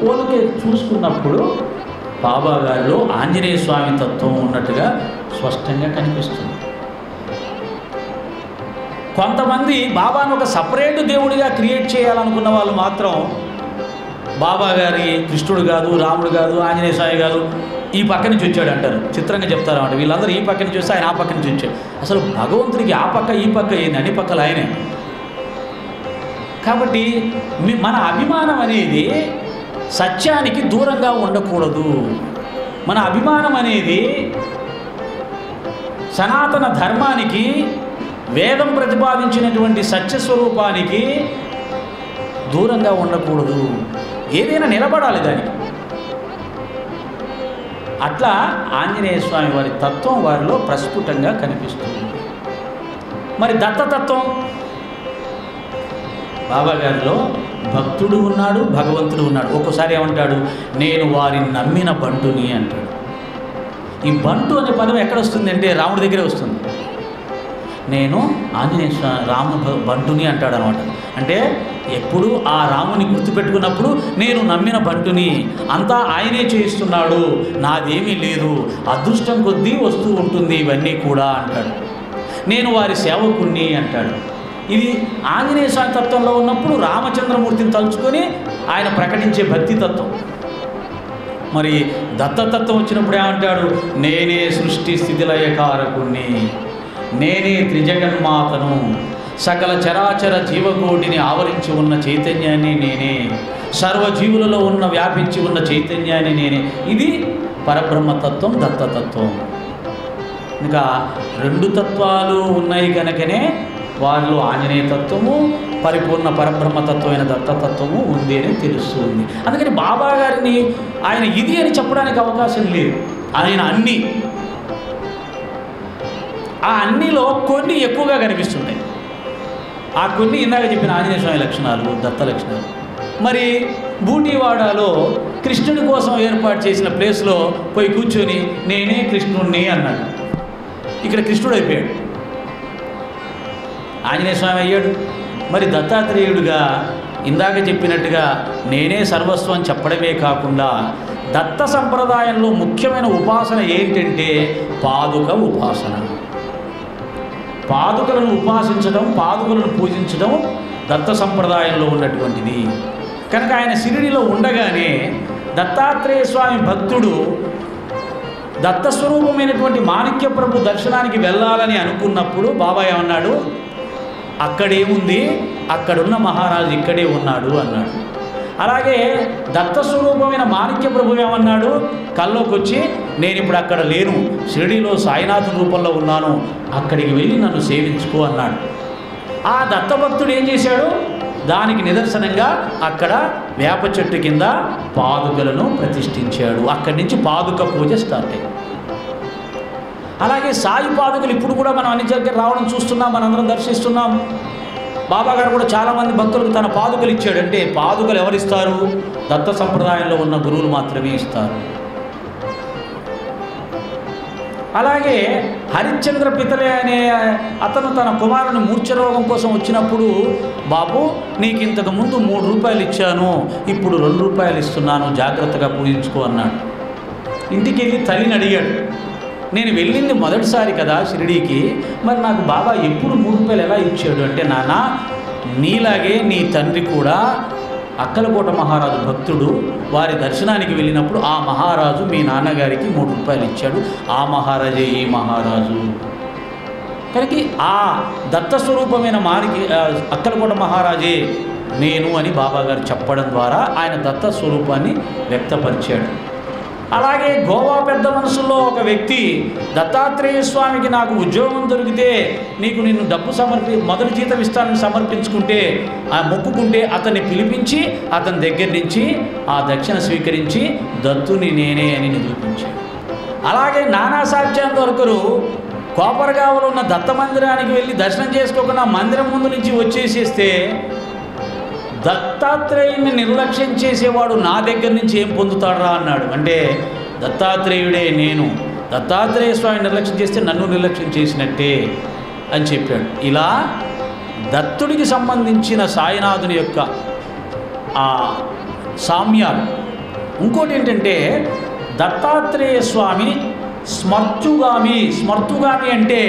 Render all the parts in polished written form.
పోలిక చూసుకున్నప్పుడు బాబా గారిలో ఆంజనేయ స్వామి తత్వం ఉన్నట్టుగా స్పష్టంగా కనిపిస్తుంది. కొంతమంది బాబాను ఒక సపరేట్ దేవుడిగా క్రియేట్ చేయాలనుకున్న వాళ్ళు మాత్రం బాబా గారి కృష్ణుడు కాదు, రాముడు కాదు, ఆంజనేయ స్వామి కాదు, ఈ పక్క నుంచి వచ్చాడు అంటారు. చిత్రంగా చెప్తారు అన్నమాట. వీళ్ళందరూ ఈ పక్క నుంచి వస్తే ఆయన ఆ పక్క నుంచి వచ్చాడు. అసలు భగవంతుడికి ఆ పక్క ఈ పక్క ఏంది? అన్ని పక్కలు ఆయనే. కాబట్టి మన అభిమానం అనేది సత్యానికి దూరంగా ఉండకూడదు. మన అభిమానం అనేది సనాతన ధర్మానికి, వేదం ప్రతిపాదించినటువంటి సత్యస్వరూపానికి దూరంగా ఉండకూడదు. ఏదైనా నిలబడాలి దానికి. అట్లా ఆంజనేయ స్వామి వారి తత్వం వారిలో ప్రస్ఫుటంగా కనిపిస్తుంది. మరి దత్తతత్వం బాబా గారిలో భక్తుడు ఉన్నాడు, భగవంతుడు ఉన్నాడు. ఒక్కోసారి ఏమంటాడు, నేను వారిని నమ్మిన బంటుని అంటాడు. ఈ బంటు అనే పదం ఎక్కడ వస్తుంది అంటే రాముడి దగ్గరే వస్తుంది. నేను ఆంజనేయ రాము బంటుని అంటాడు అనమాట. అంటే ఎప్పుడు ఆ రాముని గుర్తుపెట్టుకున్నప్పుడు నేను నమ్మిన బంటుని, అంతా ఆయనే చేయిస్తున్నాడు, నాదేమీ లేదు, అదృష్టం కొద్దీ వస్తూ ఉంటుంది ఇవన్నీ కూడా అంటాడు. నేను వారి సేవకుణ్ణి అంటాడు. ఇది ఆంజనేయ స్వామి తత్వంలో ఉన్నప్పుడు రామచంద్రమూర్తిని తలుచుకొని ఆయన ప్రకటించే భక్తి తత్వం. మరి దత్తతత్వం వచ్చినప్పుడు ఏమంటాడు, నేనే సృష్టి స్థితిలయకారకుణ్ణి, నేనే త్రిజగన్మాతను, సకల చరాచర జీవకోటిని ఆవరించి ఉన్న చైతన్యాన్ని నేనే, సర్వజీవులలో ఉన్న వ్యాపించి ఉన్న చైతన్యాన్ని నేనే. ఇది పరబ్రహ్మతత్వం, దత్తతత్వం. ఇంకా రెండు తత్వాలు ఉన్నాయి కనుకనే వారిలో ఆంజనేయ తత్వము, పరిపూర్ణ పరబ్రహ్మతత్వమైన దత్తతత్వము ఉంది అని తెలుస్తుంది. అందుకని బాబా గారిని ఆయన ఇది అని చెప్పడానికి అవకాశం లేదు. ఆయన అన్నీ, ఆ అన్నిలో కొన్ని ఎక్కువగా కనిపిస్తున్నాయి. ఆ కొన్ని ఇందాక చెప్పిన ఆంజనేయ స్వామి లక్షణాలు, దత్త లక్షణాలు. మరి బూటీవాడలో కృష్ణుడి కోసం ఏర్పాటు చేసిన ప్లేస్లో పోయి కూర్చొని నేనే కృష్ణుణ్ణి అన్నాడు. ఇక్కడ కృష్ణుడు అయిపోయాడు, ఆంజనేయ స్వామి అయ్యాడు. మరి దత్తాత్రేయుడుగా ఇందాక చెప్పినట్టుగా నేనే సర్వస్వం చెప్పడమే కాకుండా దత్త సంప్రదాయంలో ముఖ్యమైన ఉపాసన ఏంటంటే పాదుక ఉపాసన. పాదుకలను ఉపాసించడం, పాదుకలను పూజించడం దత్త సంప్రదాయంలో ఉన్నటువంటిది. కనుక ఆయన షిరిడిలో ఉండగానే దత్తాత్రేయ స్వామి భక్తుడు దత్తస్వరూపమైనటువంటి మాణిక్య ప్రభు దర్శనానికి వెళ్ళాలని అనుకున్నప్పుడు బాబా ఏమన్నాడు, అక్కడేముంది, అక్కడున్న మహారాజు ఇక్కడే ఉన్నాడు అన్నాడు. అలాగే దత్తస్వరూపమైన మాణిక్య ప్రభు ఏమన్నాడు, కల్లోకి వచ్చి నేను ఇప్పుడు అక్కడ లేను, షిరిడిలో సాయినాథుని రూపంలో ఉన్నాను, అక్కడికి వెళ్ళి నన్ను సేవించుకో అన్నాడు. ఆ దత్తభక్తుడు ఏం చేశాడు, దానికి నిదర్శనంగా అక్కడ వేప చెట్టు కింద పాదుకలను ప్రతిష్ఠించాడు. అక్కడి నుంచి పాదుక పూజ స్టార్ట్ అయింది. అలాగే సాయి పాదుకలు ఇప్పుడు కూడా మనం అన్ని దగ్గర రావడం చూస్తున్నాం, మనందరం దర్శిస్తున్నాం. బాబా గారు కూడా చాలామంది భక్తులకు తన పాదుకలు ఇచ్చాడు. అంటే పాదుకలు ఎవరిస్తారు, దత్త సంప్రదాయంలో ఉన్న గురువులు మాత్రమే ఇస్తారు. అలాగే హరిశ్చంద్ర పితలే అనే అతను తన కుమారుని మూర్ఛరోగం కోసం వచ్చినప్పుడు, బాబు నీకు ఇంతకు ముందు 3 రూపాయలు ఇచ్చాను, ఇప్పుడు 2 రూపాయలు ఇస్తున్నాను, జాగ్రత్తగా పూజించుకో అన్నాడు. ఇంటికి వెళ్ళి తల్లిని అడిగాడు, నేను వెళ్ళింది మొదటిసారి కదా షిరిడీకి, మరి నాకు బాబా ఎప్పుడు 3 రూపాయలు ఎలా ఇచ్చాడు అంటే, నాన్న నీలాగే నీ తండ్రి కూడా అక్కలకోట మహారాజు భక్తుడు, వారి దర్శనానికి వెళ్ళినప్పుడు ఆ మహారాజు మీ నాన్నగారికి 3 రూపాయలు ఇచ్చాడు, ఆ మహారాజే ఈ మహారాజు. కనుక ఆ దత్తస్వరూపమైన అక్కలకోట మహారాజే నేను అని బాబాగారు చెప్పడం ద్వారా ఆయన దత్తస్వరూపాన్ని వ్యక్తపరిచాడు. అలాగే గోవా పెద్ద మనసులో ఒక వ్యక్తి దత్తాత్రేయ స్వామికి నాకు ఉద్యోగం దొరికితే నీకు నిన్ను డబ్బు మొదటి జీతం ఇస్తానని సమర్పించుకుంటే, ఆ మొక్కుకుంటే అతన్ని పిలిపించి అతని దగ్గర నుంచి ఆ దక్షిణ స్వీకరించి దత్తుని నేనే అని నిరూపించాడు. అలాగే నానాసాహెబ్ చందోర్కరు కోపరగావలో ఉన్న దత్త మందిరానికి వెళ్ళి దర్శనం చేసుకోకుండా మందిరం ముందు నుంచి వచ్చేసేస్తే, దత్తాత్రేయుని నిర్లక్ష్యం చేసేవాడు నా దగ్గర నుంచి ఏం పొందుతాడరా అన్నాడు. అంటే దత్తాత్రేయుడే నేను, దత్తాత్రేయ స్వామి నిర్లక్ష్యం చేస్తే నన్ను నిర్లక్ష్యం చేసినట్టే అని చెప్పాడు. ఇలా దత్తుడికి సంబంధించిన సాయినాథుని యొక్క ఆ సామ్యాలు ఇంకోటి ఏంటంటే దత్తాత్రేయ స్వామి స్మర్తుగామి అంటే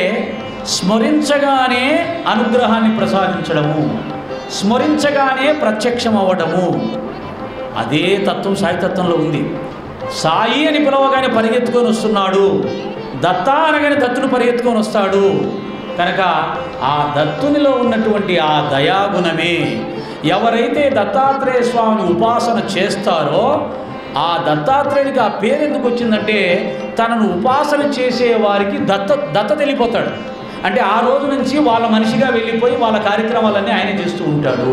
స్మరించగానే అనుగ్రహాన్ని ప్రసాదించడము, స్మరించగానే ప్రత్యక్షం అవ్వడము. అదే తత్వం సాయి తత్వంలో ఉంది. సాయి అని పిలవగానే పరిగెత్తుకొని వస్తున్నాడు, దత్తా అనగానే దత్తుడు పరిగెత్తుకొని వస్తాడు. కనుక ఆ దత్తునిలో ఉన్నటువంటి ఆ దయాగుణమే ఎవరైతే దత్తాత్రేయ స్వామిని ఉపాసన చేస్తారో ఆ దత్తాత్రేయుడికి ఆ పేరు ఎందుకు వచ్చిందంటే తనను ఉపాసన చేసే వారికి దత్త తెలిపోతాడు. అంటే ఆ రోజు నుంచి వాళ్ళ మనిషిగా వెళ్ళిపోయి వాళ్ళ కార్యక్రమాలన్నీ ఆయన చేస్తూ ఉంటాడు.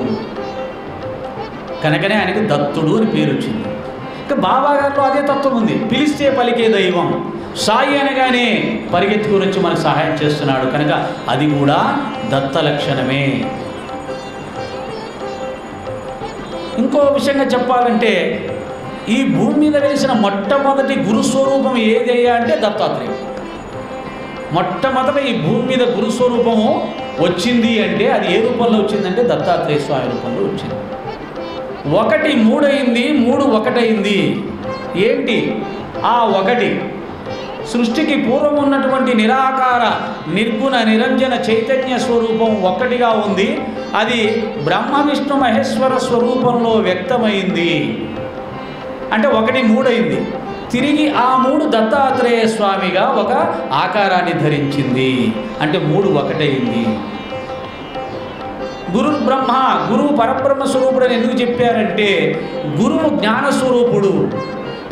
కనుకనే ఆయనకి దత్తుడు అని పేరు వచ్చింది. ఇంకా బాబా గారిలో అదే తత్వం ఉంది. పిలిస్తే పలికే దైవం. సాయి అనగానే పరిగెత్తుకుని వచ్చి మనకు సహాయం చేస్తున్నాడు. కనుక అది కూడా దత్త లక్షణమే. ఇంకో విషయంగా చెప్పాలంటే ఈ భూమి మీద వెలిసిన మొట్టమొదటి గురుస్వరూపం ఏదయ్యా అంటే దత్తాత్రేయుడు. మొట్టమొదట ఈ భూమి మీద గురుస్వరూపము వచ్చింది అంటే అది ఏ రూపంలో వచ్చిందంటే దత్తాత్రేయ స్వామి రూపంలో వచ్చింది. 1 3 అయింది, 3 1 అయింది. ఏంటి ఆ 1? సృష్టికి పూర్వం ఉన్నటువంటి నిరాకార నిర్గుణ నిరంజన చైతన్య స్వరూపం ఒక్కటిగా ఉంది. అది బ్రహ్మ విష్ణు మహేశ్వర స్వరూపంలో వ్యక్తమైంది. అంటే 1 3 అయింది. తిరిగి ఆ 3 దత్తాత్రేయ స్వామిగా ఒక ఆకారాన్ని ధరించింది. అంటే 3 1 అయింది. గురు బ్రహ్మ, గురువు పరబ్రహ్మ స్వరూపుడు అని ఎందుకు చెప్పారంటే గురువు జ్ఞానస్వరూపుడు,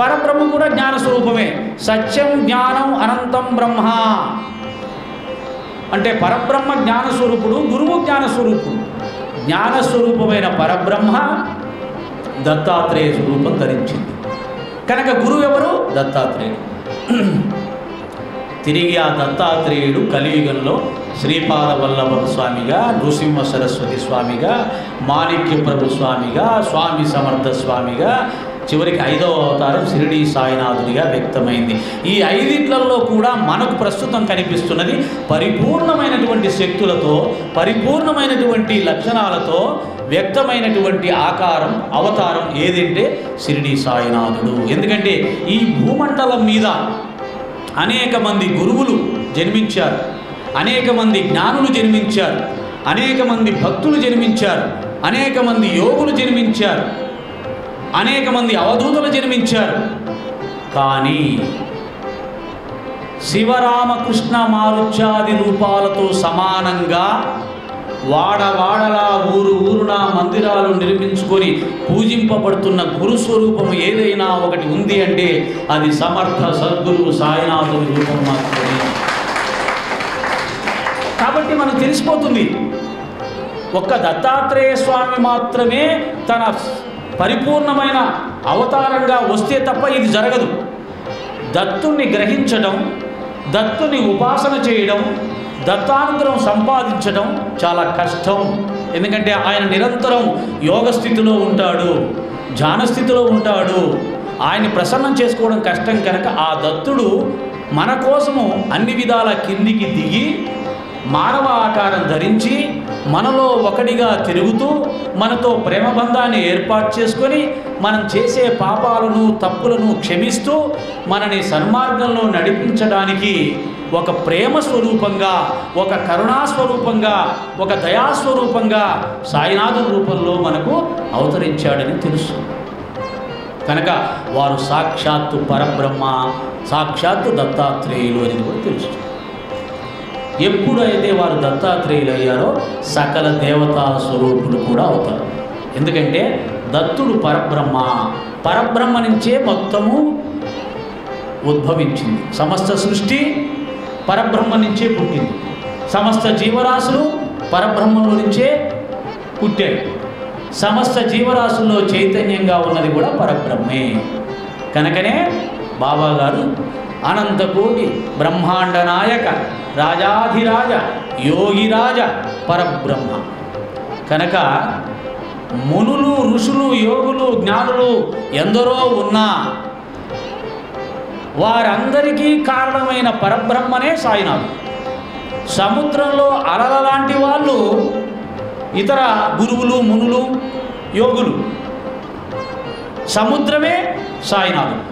పరబ్రహ్మ కూడా జ్ఞానస్వరూపమే. సత్యం జ్ఞానం అనంతం బ్రహ్మ అంటే పరబ్రహ్మ జ్ఞానస్వరూపుడు, గురువు జ్ఞానస్వరూపుడు. జ్ఞానస్వరూపమైన పరబ్రహ్మ దత్తాత్రేయ స్వరూపం ధరించింది. కనుక గురువు ఎవరు? దత్తాత్రేయుడు. తిరిగి ఆ దత్తాత్రేయుడు కలియుగంలో శ్రీపాద వల్లభ స్వామిగా, నృసింహ సరస్వతి స్వామిగా, మాణిక్య ప్రభు స్వామిగా, స్వామి సమర్థ స్వామిగా, చివరికి 5వ అవతారం షిరిడీ సాయినాథుడిగా వ్యక్తమైంది. ఈ 5 కూడా మనకు ప్రస్తుతం కనిపిస్తున్నది పరిపూర్ణమైనటువంటి శక్తులతో, పరిపూర్ణమైనటువంటి లక్షణాలతో వ్యక్తమైనటువంటి ఆకారం, అవతారం ఏదంటే షిరిడీ సాయినాథుడు. ఎందుకంటే ఈ భూమండలం మీద అనేక మంది గురువులు జన్మించారు, అనేక మంది జ్ఞానులు జన్మించారు, అనేక మంది భక్తులు జన్మించారు, అనేక మంది యోగులు జన్మించారు, అనేక మంది అవధూతలు జన్మించారు. కానీ శివరామకృష్ణ మారుత్యాది రూపాలతో సమానంగా వాడవాడలా ఊరున మందిరాలు నిర్మించుకొని పూజింపబడుతున్న గురుస్వరూపము ఏదైనా ఒకటి ఉంది అంటే అది సమర్థ సద్గురువు సాయినాథుని రూపం మాత్రమే. కాబట్టి మనకు తెలిసిపోతుంది ఒక్క దత్తాత్రేయ స్వామి మాత్రమే తన పరిపూర్ణమైన అవతారంగా వస్తే తప్ప ఇది జరగదు. దత్తుని గ్రహించడం, దత్తుని ఉపాసన చేయడం, దత్తానుగ్రహం సంపాదించడం చాలా కష్టం. ఎందుకంటే ఆయన నిరంతరం యోగ స్థితిలో ఉంటాడు, ధ్యాన స్థితిలో ఉంటాడు. ఆయన్ని ప్రసన్నం చేసుకోవడం కష్టం. కనుక ఆ దత్తుడు మన కోసము అన్ని విధాల కిందికి దిగి మానవ ఆకారం ధరించి మనలో ఒకటిగా తిరుగుతూ మనతో ప్రేమబంధాన్ని ఏర్పాటు చేసుకొని మనం చేసే పాపాలను తప్పులను క్షమిస్తూ మనని సన్మార్గంలో నడిపించడానికి ఒక ప్రేమ స్వరూపంగా, ఒక కరుణాస్వరూపంగా, ఒక దయాస్వరూపంగా సాయినాథుని రూపంలో మనకు అవతరించాడని తెలుసు. కనుక వారు సాక్షాత్తు పరబ్రహ్మ, సాక్షాత్తు దత్తాత్రేయులు అనేది కూడా తెలుసు. ఎప్పుడైతే వారు దత్తాత్రేయులు అయ్యారో సకల దేవతా స్వరూపులు కూడా అవుతారు. ఎందుకంటే దత్తుడు పరబ్రహ్మ, పరబ్రహ్మ నుంచే మొత్తము ఉద్భవించింది. సమస్త సృష్టి పరబ్రహ్మ నుంచే పుట్టింది. సమస్త జీవరాశులు పరబ్రహ్మంలో నుంచే పుట్టాయి. సమస్త జీవరాశుల్లో చైతన్యంగా ఉన్నది కూడా పరబ్రహ్మే. కనుకనే బాబా గారు అనంతకోటి బ్రహ్మాండ నాయక రాజాధిరాజ యోగిరాజ పరబ్రహ్మ. కనుక మునులు, ఋషులు, యోగులు, జ్ఞానులు ఎందరో ఉన్నా వారందరికీ కారణమైన పరబ్రహ్మనే సాయినాథుడు. సముద్రంలో అలల లాంటి వాళ్ళు ఇతర గురువులు, మునులు, యోగులు. సముద్రమే సాయినాథుడు.